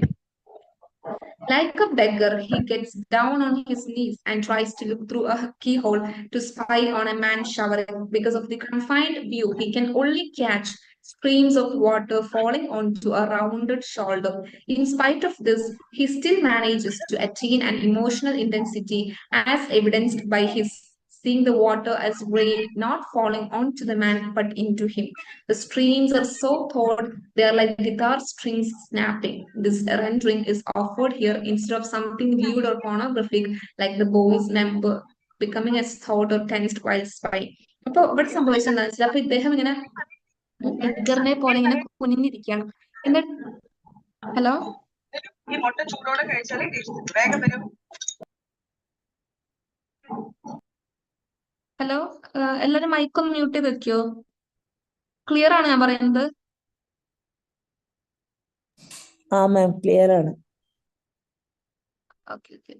like a beggar, he gets down on his knees and tries to look through a keyhole to spy on a man showering. Because of the confined view, he can only catch streams of water falling onto a rounded shoulder. In spite of this, he still manages to attain an emotional intensity as evidenced by his seeing the water as rain, not falling onto the man but into him. The streams are so thought they are like guitar strings snapping. This rendering is offered here instead of something lewd or pornographic like the boy's member becoming as thought or tensed while spying. അപ്പൊ ഇവിടെ സംഭവിച്ചത് എന്താ വെച്ചാൽ, അപ്പൊ ഇദ്ദേഹം ഇങ്ങനെ ബെഗറിനെ പോലെ ഇങ്ങനെ കുനിഞ്ഞിരിക്കുകയാണ്. എന്നിട്ട് ഹലോ ഹലോ, എല്ലാരും മൈക്കൊന്ന് മ്യൂട്ട് ചെയ്ത് വെക്കോ? ക്ലിയർ ആണ് ഞാൻ പറയുന്നത്? ആ മാം, ക്ലിയർ ആണ്. ഓക്കെ ഓക്കെ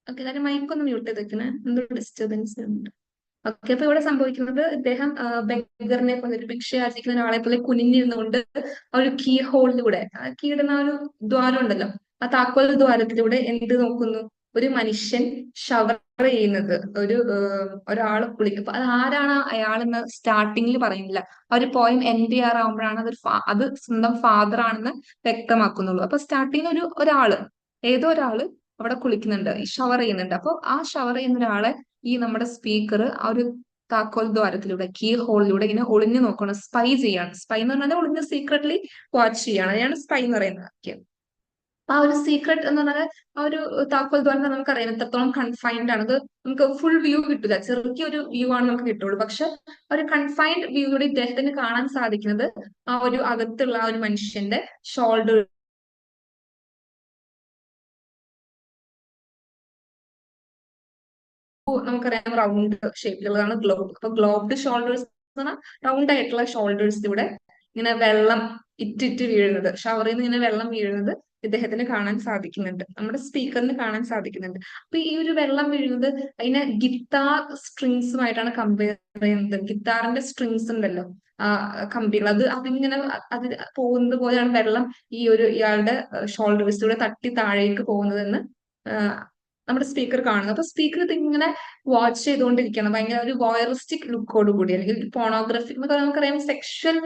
ഓക്കെ, എല്ലാരും മൈക്കൊന്ന് മ്യൂട്ട് ചെയ്ത് വെക്കണേ, എന്തോ ഡിസ്റ്റർബൻസ് ഉണ്ട്. ഓക്കെ, അപ്പൊ ഇവിടെ സംഭവിക്കുന്നത് ഇദ്ദേഹം ബെഗറിനെ പോലെ, ഒരു ഭിക്ഷ യാചിക്കുന്ന ഒരാളെ പോലെ കുനിഞ്ഞിരുന്നുകൊണ്ട് ആ ഒരു കീ ഹോളിലൂടെ, കീ ഇടുന്ന ആ ഒരു ദ്വാരം ഉണ്ടല്ലോ, ആ താക്കോൽ ദ്വാരത്തിലൂടെ എന്ത് നോക്കുന്നു, ഒരു മനുഷ്യൻ ഷവർ ചെയ്യുന്നത്, ഒരാൾ കുളിക്കും. അപ്പൊ അത് ആരാണ് അയാളെന്ന് സ്റ്റാർട്ടിങ്ങിൽ പറയുന്നില്ല. ആ ഒരു പോയം എൻഡ് ചെയ്യാറാവുമ്പോഴാണ് അത് സ്വന്തം ഫാദർ ആണെന്ന് വ്യക്തമാക്കുന്നുള്ളൂ. അപ്പൊ സ്റ്റാർട്ടിങ്ങിൽ ഏതോ ഒരാള് അവിടെ കുളിക്കുന്നുണ്ട്, ഈ ഷവർ ചെയ്യുന്നുണ്ട്. അപ്പൊ ആ ഷവർ ചെയ്യുന്ന ഒരാളെ ഈ നമ്മുടെ സ്പീക്കർ ആ ഒരു താക്കോൽ ദ്വാരത്തിലൂടെ, കീ ഹോളിലൂടെ ഇങ്ങനെ ഒളിഞ്ഞു നോക്കണം, സ്പൈ ചെയ്യാണ്. സ്പൈ എന്ന് പറഞ്ഞാൽ ഒളിഞ്ഞ് സീക്രട്ട്ലി വാച്ച് ചെയ്യാണ്, അതാണ് സ്പൈ എന്ന് പറയുന്നത്. Okay. ആ ഒരു സീക്രട്ട് എന്ന് പറഞ്ഞാൽ ആ ഒരു താക്കോൽ ദ്വാരം നമുക്കറിയാം എത്രത്തോളം കൺഫൈൻഡ് ആണ്. അത് നമുക്ക് ഫുൾ വ്യൂ കിട്ടില്ല, ചെറിയൊരു വ്യൂ ആണ് നമുക്ക് കിട്ടുള്ളൂ. പക്ഷെ ഒരു കൺഫൈൻഡ് വ്യൂയിലൂടെ ഇദ്ദേഹത്തിന് കാണാൻ സാധിക്കുന്നത് ആ ഒരു അകത്തുള്ള ആ ഒരു മനുഷ്യന്റെ ഷോൾഡർ, നമുക്കറിയാം റൗണ്ട് ഷേപ്പിലുള്ളതാണ് ഗ്ലോബ്. അപ്പൊ ഗ്ലോബ്ഡ് ഷോൾഡേഴ്സ് എന്ന് പറഞ്ഞാൽ റൗണ്ട് ആയിട്ടുള്ള ഷോൾഡേഴ്സിലൂടെ ഇങ്ങനെ വെള്ളം ഇറ്റിറ്റ് വീഴുന്നത്, ഷവറിൽ നിന്ന് ഇങ്ങനെ വെള്ളം വീഴുന്നത് ഇദ്ദേഹത്തിന് കാണാൻ സാധിക്കുന്നുണ്ട്, നമ്മുടെ സ്പീക്കറിന് കാണാൻ സാധിക്കുന്നുണ്ട്. അപ്പൊ ഈ ഒരു വെള്ളം വീഴുന്നത് അതിനെ ഗിത്താർ സ്ട്രിങ്സുമായിട്ടാണ് കമ്പയർ ചെയ്യുന്നത്. ഗിത്താറിന്റെ സ്ട്രിങ്സ് ഉണ്ടല്ലോ, ആ കമ്പികൾ, അതിങ്ങനെ അത് പോകുന്നത് പോലെയാണ് വെള്ളം ഇയാളുടെ ഷോൾഡേഴ്സിലൂടെ തട്ടി താഴേക്ക് പോകുന്നതെന്ന് നമ്മുടെ സ്പീക്കർ കാണുന്നത്. അപ്പൊ സ്പീക്കർ ഇതിങ്ങനെ വാച്ച് ചെയ്തുകൊണ്ടിരിക്കണം, ഭയങ്കര ഒരു വോയറിസ്റ്റിക് ലുക്കോട് കൂടി, അല്ലെങ്കിൽ പോണോഗ്രഫി എന്നൊക്കെ നമുക്കറിയാം, സെക്ഷൽ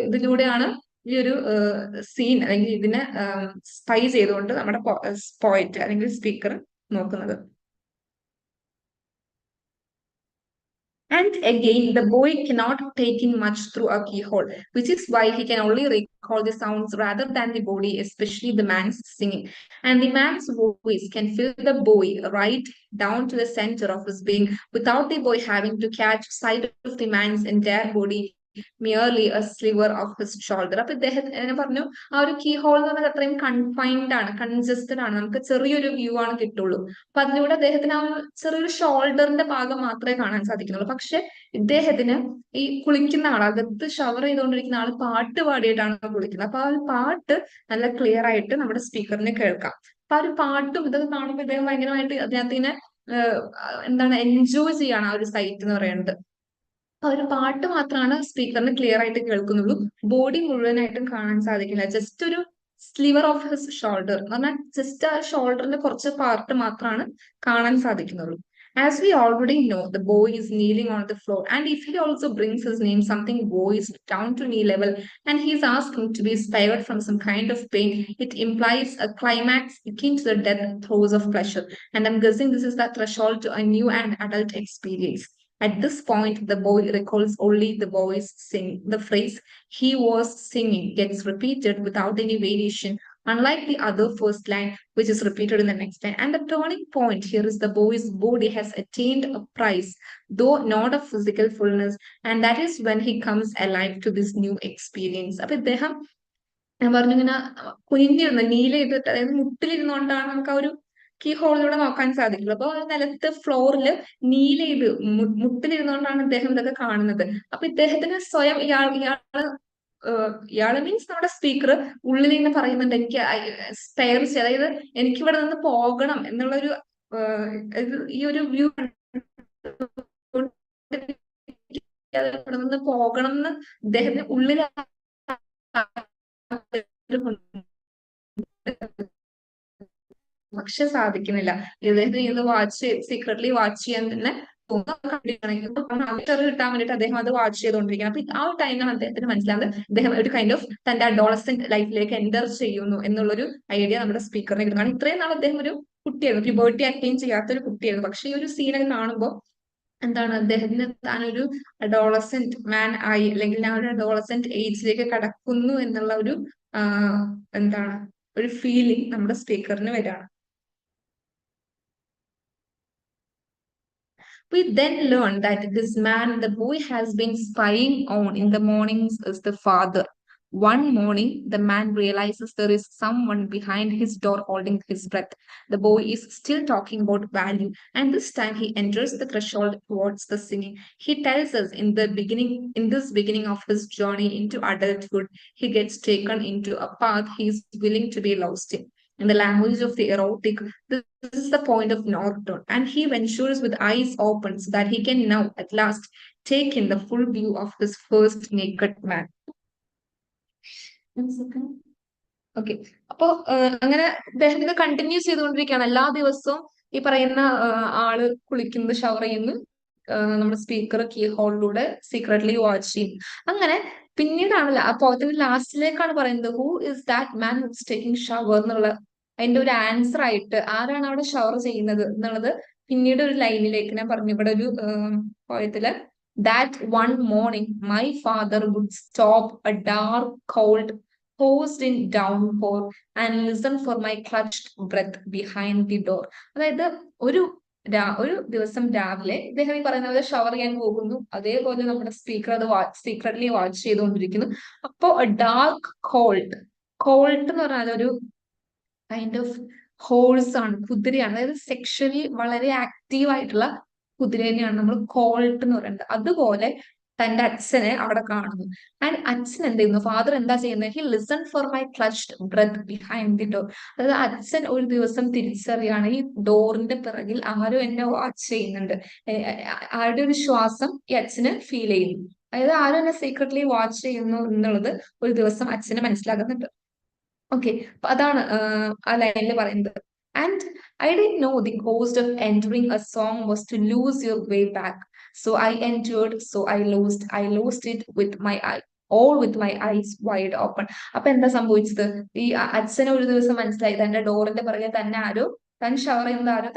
ഇതിലൂടെയാണ് ഈ ഒരു സീൻ അല്ലെങ്കിൽ ഇതിനെ സ്പൈ ചെയ്തുകൊണ്ട് നമ്മുടെ പോയിറ്റ് അല്ലെങ്കിൽ സ്പീക്കർ നോക്കുന്നത്. And again, the boy cannot take in much through a keyhole, which is why he can only recall the sounds rather than the body, especially the man's singing. And the man's voice can fill the boy right down to the center of his being without the boy having to catch sight of the man's entire body, merely a sliver of his shoulder. അപ്പൊ ഇദ്ദേഹത്തിന് പറഞ്ഞു ആ ഒരു key hole എന്ന് പറഞ്ഞാൽ അത്രയും confined ആണ്, congested ആണ്, നമുക്ക് ചെറിയൊരു വ്യൂ ആണ് കിട്ടുള്ളൂ. അപ്പൊ അതിലൂടെ അദ്ദേഹത്തിന് ആ ഒരു ചെറിയൊരു ഷോൾഡറിന്റെ ഭാഗം മാത്രമേ കാണാൻ സാധിക്കുന്നുള്ളൂ. പക്ഷെ ഇദ്ദേഹത്തിന് ഈ കുളിക്കുന്ന ആൾ, അകത്ത് ഷവർ ചെയ്തുകൊണ്ടിരിക്കുന്ന ആൾ പാട്ട് പാടിയിട്ടാണ് കുളിക്കുന്നത്. അപ്പൊ ആ ഒരു പാട്ട് നല്ല ക്ലിയർ ആയിട്ട് നമ്മുടെ സ്പീക്കറിന് കേൾക്കാം. അപ്പൊ ആ ഒരു പാട്ടും ഇതൊക്കെ കാണുമ്പോൾ ഇദ്ദേഹം ഭയങ്കരമായിട്ട് അദ്ദേഹത്തിനെ എന്താണ് എൻജോയ് ചെയ്യാണ് ആ ഒരു സൈറ്റ് എന്ന് പറയുന്നത്. ആ ഒരു പാട്ട് മാത്രമാണ് സ്പീക്കറിന് ക്ലിയർ ആയിട്ട് കേൾക്കുന്നുള്ളൂ, ബോഡി മുഴുവനായിട്ടും കാണാൻ സാധിക്കില്ല. ജസ്റ്റ് ഒരു സ്ലിവർ ഓഫ് ഹിസ് ഷോൾഡർ എന്ന് പറഞ്ഞാൽ ജസ്റ്റ് ആ ഷോൾഡറിന്റെ കുറച്ച് പാർട്ട് മാത്രമാണ് കാണാൻ സാധിക്കുന്നുള്ളൂ. As we already know, the boy is kneeling on the floor, and if he also brings his name something voiced down to knee level, and he is asking to be spared from some kind of pain, it implies a climax akin to the death throes of pleasure. And I'm guessing this is the threshold to a new and adult experience. At this point, the boy recalls only the voice sing. The phrase he was singing gets repeated without any variation, unlike the other first line, which is repeated in the next line. And the turning point here is the boy's body has attained a price, though not of physical fullness, and that is when he comes alive to this new experience. അപ്പൊ ഇദ്ദേഹം ഞാൻ പറഞ്ഞു ഇങ്ങനെ കുനിഞ്ഞിരുന്നു, നീല ചെയ്തിട്ട്, അതായത് മുട്ടിലിരുന്നുകൊണ്ടാണ് നമുക്ക് ആ ഒരു കീ ഹോളിലൂടെ നോക്കാൻ സാധിക്കുള്ളൂ. അപ്പൊ നിലത്ത് ഫ്ലോറിൽ നീല ചെയ്ത് മുട്ടിലിരുന്നുകൊണ്ടാണ് ഇദ്ദേഹം ഇതൊക്കെ കാണുന്നത്. അപ്പൊ ഇദ്ദേഹത്തിന് സ്വയം ഇയാള് മീൻസ് നമ്മുടെ സ്പീക്കർ ഉള്ളിൽ ഇങ്ങനെ പറയുന്നുണ്ട്, എനിക്ക് സ്റ്റെയർ ചെയ്യാം, അതായത് എനിക്ക് ഇവിടെ നിന്ന് പോകണം എന്നുള്ളൊരു ഈ ഒരു വ്യൂ ഇവിടെ നിന്ന് പോകണം എന്ന് ഇദ്ദേഹത്തിന് ഉള്ളിൽ പക്ഷെ സാധിക്കുന്നില്ല. ഇദ്ദേഹത്തിന് ഇത് സീക്രട്ട്ലി വാച്ച് ചെയ്യാൻ തന്നെ കിട്ടാൻ വേണ്ടിട്ട് അദ്ദേഹം അത് വാച്ച് ചെയ്തുകൊണ്ടിരിക്കണം. അപ്പൊ ആ ഒരു ടൈമിലാണ് അദ്ദേഹത്തിന് മനസ്സിലാകുന്നത് അദ്ദേഹം ഒരു കൈൻഡ് ഓഫ് തന്റെ അഡോളസെന്റ് ലൈഫിലേക്ക് എൻ്റർ ചെയ്യുന്നു എന്നുള്ളൊരു ഐഡിയ നമ്മുടെ സ്പീക്കറിനെ കിട്ടുന്നതാണ്. ഇത്രയും നാൾ അദ്ദേഹം ഒരു കുട്ടിയായിരുന്നു, പ്യൂബർട്ടി അറ്റൈൻ ചെയ്യാത്തൊരു കുട്ടിയായിരുന്നു. പക്ഷെ ഈ ഒരു സീനൊക്കെ കാണുമ്പോൾ എന്താണ് അദ്ദേഹത്തിന് താനൊരു അഡോളസെന്റ് മാൻ ആയി, അല്ലെങ്കിൽ ഞാൻ ഒരു അഡോളസെന്റ് ഏജിലേക്ക് കടക്കുന്നു എന്നുള്ള ഒരു എന്താണ് ഒരു ഫീലിംഗ് നമ്മുടെ സ്പീക്കറിന് വരികയാണ്. We then learn that this man the boy has been spying on in the mornings is the father. One morning, the man realizes there is someone behind his door holding his breath. The boy is still talking about value, and this time he enters the threshold towards the singing. He tells us in this beginning of his journey into adulthood, he gets taken into a path he is willing to be lost in. In the language of the erotic, this is the point of no return, and he ventures with eyes open so that he can now, at last, take in the full view of his first naked man. Okay. അപ്പൊ അങ്ങനെ അദ്ദേഹം ഇത് continue ചെയ്തുകൊണ്ടിരിക്കുകയാണ് എല്ലാ ദിവസവും. ഈ പറയുന്ന ആള് കുളിക്കുന്നത്, ഷവർ ചെയ്യുന്നു, നമ്മുടെ സ്പീക്കർ കീ ഹോളിലൂടെ സീക്രട്ട്ലി വാച്ച് ചെയ്യും. അങ്ങനെ പിന്നീടാണ് ആ പോയത്തിന്റെ ലാസ്റ്റിലേക്കാണ് പറയുന്നത് who is that man who's taking shower എന്നുള്ള അതിന്റെ ഒരു ആൻസർ ആയിട്ട് ആരാണ് അവിടെ ഷവർ ചെയ്യുന്നത് എന്നുള്ളത് പിന്നീട് ഒരു ലൈനിലേക്ക് ഞാൻ പറഞ്ഞു. ഇവിടെ ഒരു പോയത്തില് that one morning my father would stop a dark cold hosed in down for and listen for my clutched breath behind the door. അതായത് ഒരു ഒരു ദിവസം രാവിലെ ഇദ്ദേഹം ഈ പറയുന്ന പോലെ ഷവർ ചെയ്യാൻ പോകുന്നു, അതേപോലെ നമ്മുടെ സ്പീക്കർ അത് സീക്രട്ട്ലി വാച്ച് ചെയ്തുകൊണ്ടിരിക്കുന്നു. അപ്പോ ഡാർക്ക് കോൾഡ്, കോൾഡ് എന്ന് പറഞ്ഞാൽ ഒരു കൈൻഡ് ഓഫ് ഹോഴ്സ് ആണ്, കുതിരയാണ്. അതായത് സെക്ഷലി വളരെ ആക്റ്റീവ് ആയിട്ടുള്ള കുതിരേനെയാണ് നമ്മൾ കോൾട്ട് എന്ന് പറയുന്നത്. അതുപോലെ തന്റെ അച്ഛനെ അവിടെ കാണുന്നു. ആൻഡ് അച്ഛൻ എന്ത് ചെയ്യുന്നു, ഫാദർ എന്താ ചെയ്യുന്നത്, he listen for my clutched breath behind the door. അതായത് അച്ഛൻ ഒരു ദിവസം തിരിച്ചറിയാണ് ഈ ഡോറിന്റെ പിറകിൽ ആരോ എന്നെ വാച്ച് ചെയ്യുന്നുണ്ട്. ആരുടെ ഒരു ശ്വാസം ഈ അച്ഛന് ഫീൽ ചെയ്യുന്നു. അതായത് ആരോ എന്നെ സീക്രട്ട്ലി വാച്ച് ചെയ്യുന്നു എന്നുള്ളത് ഒരു ദിവസം അച്ഛന് മനസ്സിലാകുന്നുണ്ട്. ഓക്കെ, അപ്പൊ അതാണ് ആ ലൈനിൽ പറയുന്നത്. And I did know the cost of entering a song was to lose your way back. So I entered, so I lost it with my eye all with my eyes wide open. അപ്പൊ എന്താ സംഭവിച്ചത്, ഈ അച്ഛനെ ഒരു ദിവസം മനസ്സിലായി തന്റെ ഡോറിന്റെ പുറകെ തന്നെ ആരോ, താൻ ഷവർ ചെയ്യുന്നത് ആരോ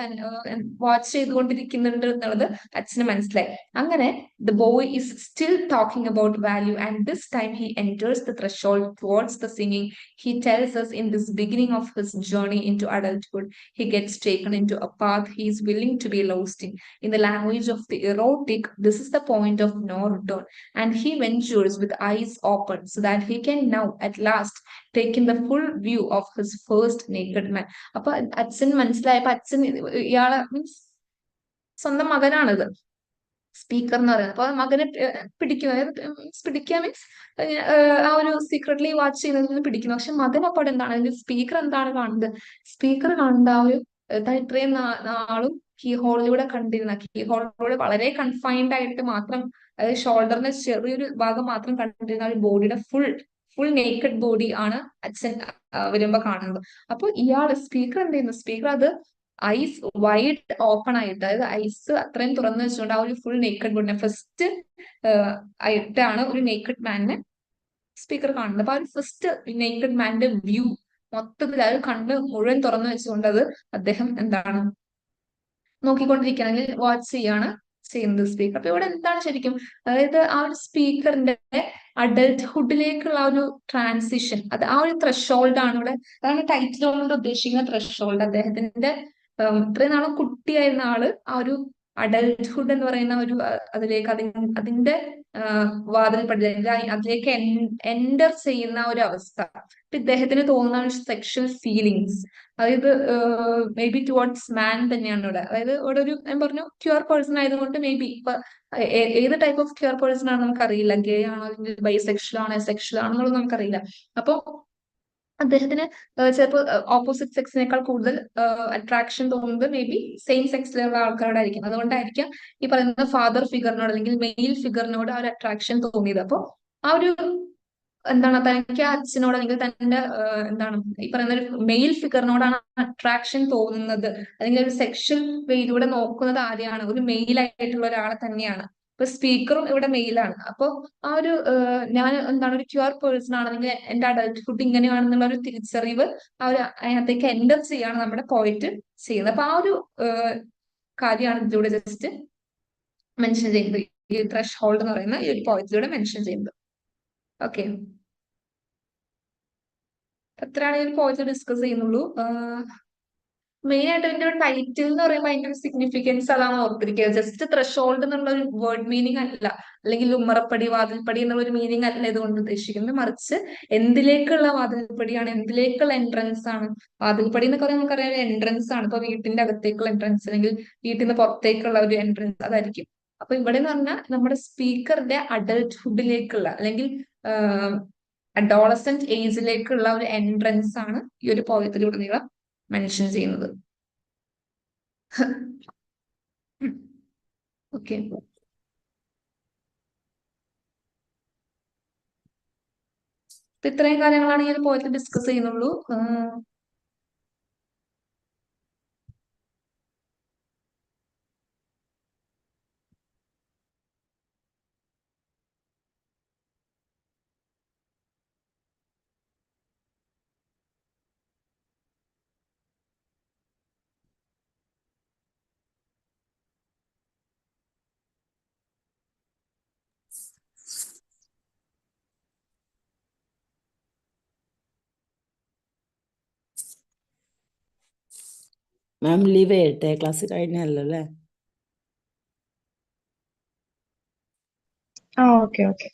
വാച്ച് ചെയ്തുകൊണ്ടിരിക്കുന്നുണ്ട് എന്നുള്ളത് അച്ഛന് മനസ്സിലായി. അങ്ങനെ the boy is still talking about value, and this time he enters the threshold towards the singing. He tells us in this beginning of his journey into adulthood, he gets taken into a path he is willing to be lost in. In the language of the erotic, this is the point of no return, and he ventures with eyes open so that he can now, at last, take in the full view of his first naked man. അപ്പൊ അച്ഛൻ മനസ്സിലായപ്പോ അച്ഛൻ ഇയാളെ means സ്വന്തം മകനാണിത്, speaker എന്ന് പറയുന്നത്. അപ്പൊ മകനെ പിടിക്കുന്നു, അതായത് പിടിക്കുക മീൻസ് ആ ഒരു സീക്രട്ട്ലി വാച്ച് ചെയ്യുന്നതിൽ നിന്ന് പിടിക്കുന്നു. പക്ഷെ മകൻ അപ്പോൾ എന്താണ്, സ്പീക്കർ എന്താണ് കാണുന്നത്, സ്പീക്കർ കാണുന്നത് ആ ഒരു ഇത്രയും നാളും കീ ഹോളിലൂടെ കണ്ടിരുന്ന, കീ ഹോളിലൂടെ വളരെ കൺഫൈൻഡ് ആയിട്ട് മാത്രം, അതായത് ഷോൾഡറിന്റെ ചെറിയൊരു ഭാഗം മാത്രം കണ്ടിരുന്ന ഒരു ബോഡിയുടെ ഫുൾ ഫുൾ നേക്കഡ് ബോഡി ആണ് അച്ഛൻ വരുമ്പോ കാണുന്നത്. അപ്പൊ ഇയാൾ സ്പീക്കർ എന്ത് ചെയ്യുന്നു, സ്പീക്കർ അത് ഐസ് വൈഡ് ഓപ്പൺ ആയിട്ട്, അതായത് ഐസ് അത്രയും തുറന്നു വെച്ചുകൊണ്ട് ആ ഒരു ഫുൾ നേക്കഡ് ബോഡിനെ ഫസ്റ്റ് ആയിട്ടാണ് ഒരു നേക്കഡ് മാനിനെ സ്പീക്കർ കാണുന്നത്. അപ്പൊ ആ ഒരു ഫസ്റ്റ് നേക്കഡ് മാന്റെ വ്യൂ മൊത്തത്തിൽ ആ ഒരു കണ്ണ് മുഴുവൻ തുറന്നു വെച്ചുകൊണ്ട് അത് അദ്ദേഹം എന്താണ് നോക്കിക്കൊണ്ടിരിക്കുകയാണെങ്കിൽ വാച്ച് ചെയ്യാണ് ചെയ്യുന്നത് സ്പീക്കർ. അപ്പൊ ഇവിടെ എന്താണ് ശരിക്കും, അതായത് ആ ഒരു സ്പീക്കറിന്റെ അഡൽട്ട്ഹുഡിലേക്കുള്ള ആ ഒരു ട്രാൻസിഷൻ, അത് ആ ഒരു ത്രഷോൾഡ് ആണ് ഇവിടെ, അതാണ് ടൈറ്റിൽ കൊണ്ട് ഉദ്ദേശിക്കുന്ന ത്രഷോൾഡ്. അദ്ദേഹത്തിന്റെ ഇത്രയും നാളും കുട്ടിയായിരുന്ന ആള് ആ ഒരു അഡൽട്ട്ഹുഡ് എന്ന് പറയുന്ന ഒരു അതിലേക്ക് അതിന്റെ വാതിൽപ്പടി, അതിലേക്ക് എൻറ്റർ ചെയ്യുന്ന ഒരു അവസ്ഥ. ഇപ്പൊ ഇദ്ദേഹത്തിന് തോന്നുന്ന സെക്ഷൽ ഫീലിങ്സ്, അതായത് മേ ബി ടുവേർഡ്സ് മാൻ തന്നെയാണ് ഇവിടെ. അതായത് ഇവിടെ ഒരു ഞാൻ പറഞ്ഞു ക്യൂർ പേഴ്സൺ ആയതുകൊണ്ട് മേ ബി ഇപ്പൊ ഏത് ടൈപ്പ് ഓഫ് ക്യൂർ പേഴ്സൺ ആണ് നമുക്കറിയില്ല, ഗേ ആണോ അല്ലെങ്കിൽ ബൈസെക്ഷൽ ആണോ സെക്ഷൽ ആണോ എന്നുള്ളത് നമുക്കറിയില്ല. അപ്പൊ അദ്ദേഹത്തിന് ചിലപ്പോൾ ഓപ്പോസിറ്റ് സെക്സിനേക്കാൾ കൂടുതൽ അട്രാക്ഷൻ തോന്നുന്നത് മേ ബി സെയിം സെക്സിലുള്ള ആൾക്കാരോടായിരിക്കും. അതുകൊണ്ടായിരിക്കാം ഈ പറയുന്ന ഫാദർ ഫിഗറിനോട് അല്ലെങ്കിൽ മെയിൽ ഫിഗറിനോട് ആ ഒരു അട്രാക്ഷൻ തോന്നിയത്. അപ്പൊ ആ ഒരു എന്താണ് തനിക്ക് അച്ഛനോട് അല്ലെങ്കിൽ തന്റെ എന്താണ് ഈ പറയുന്ന ഒരു മെയിൽ ഫിഗറിനോടാണ് അട്രാക്ഷൻ തോന്നുന്നത്, അല്ലെങ്കിൽ ഒരു സെക്ഷൽ വേയിലൂടെ നോക്കുന്നത് ആരെയാണ്, ഒരു മെയിൽ ആയിട്ടുള്ള ഒരാളെ തന്നെയാണ്. ഇപ്പൊ സ്പീക്കറും ഇവിടെ മെയിലാണ്. അപ്പൊ ആ ഒരു ഞാൻ എന്താണ് ഒരു ക്യൂർ പേഴ്സൺ ആണെങ്കിൽ എന്റെ അഡൽട്ട്ഹുഡ് ഇങ്ങനെയാണെന്നുള്ള ഒരു തിരിച്ചറിവ് ആ ഒരു അതിനകത്തേക്ക് എൻറ്റർ ചെയ്യാണ് നമ്മുടെ പോയിന്റ് ചെയ്യുന്നത്. അപ്പൊ ആ ഒരു കാര്യമാണ് ഇതിലൂടെ ജസ്റ്റ് മെൻഷൻ ചെയ്യുന്നത്, ഈ ത്രഷ് ഹോൾഡ് എന്ന് പറയുന്ന ഈ ഒരു പോയിന്റിലൂടെ മെൻഷൻ ചെയ്യുന്നത്. ഓക്കെ, അത്രയാണ് ഈ ഒരു പോയിന്റ് ഡിസ്കസ് ചെയ്യുന്നുള്ളൂ. മെയിൻ ആയിട്ട് ഇതിന്റെ ഒരു ടൈറ്റിൽ എന്ന് പറയുമ്പോൾ അതിന്റെ ഒരു സിഗ്നിഫിക്കൻസ് അതാണ് ഓർത്തിരിക്കുക. ജസ്റ്റ് ത്രഷോൾഡ് എന്നുള്ള ഒരു വേർഡ് മീനിങ് അല്ല, അല്ലെങ്കിൽ ഉമ്മറപ്പടി വാതിൽപ്പടി എന്നുള്ള ഒരു മീനിങ് അല്ല ഇതുകൊണ്ട് ഉദ്ദേശിക്കുന്നത്, മറിച്ച് എന്തിലേക്കുള്ള വാതിൽപ്പടിയാണ്, എന്തിലേക്കുള്ള എൻട്രൻസ് ആണ്. വാതിൽപ്പടി എന്നൊക്കെ പറയുമ്പോൾ നമുക്കറിയാം എൻട്രൻസ് ആണ്, ഇപ്പൊ വീട്ടിന്റെ അകത്തേക്കുള്ള എൻട്രൻസ് അല്ലെങ്കിൽ വീട്ടിൽ നിന്ന് പുറത്തേക്കുള്ള ഒരു എൻട്രൻസ് അതായിരിക്കും. അപ്പൊ ഇവിടെ എന്ന് പറഞ്ഞാൽ നമ്മുടെ സ്പീക്കറിന്റെ അഡൽട്ട്ഹുഡിലേക്കുള്ള അല്ലെങ്കിൽ അഡോളസെന്റ് ഏജിലേക്കുള്ള ഒരു എൻട്രൻസ് ആണ് ഈ ഒരു പോയത്തിലുടനീളം മെൻഷൻ ചെയ്യുന്നത്. ഓക്കെ, ഇത്രയും കാര്യങ്ങളാണ് ഈ ഒരു പോയത്തിൽ ഡിസ്കസ് ചെയ്യുന്നുള്ളൂ. മാം ലീവ് ചെയ്യട്ടെ, ക്ലാസ് കഴിഞ്ഞല്ലോ അല്ലേ? ആ ഓക്കെ ഓക്കെ.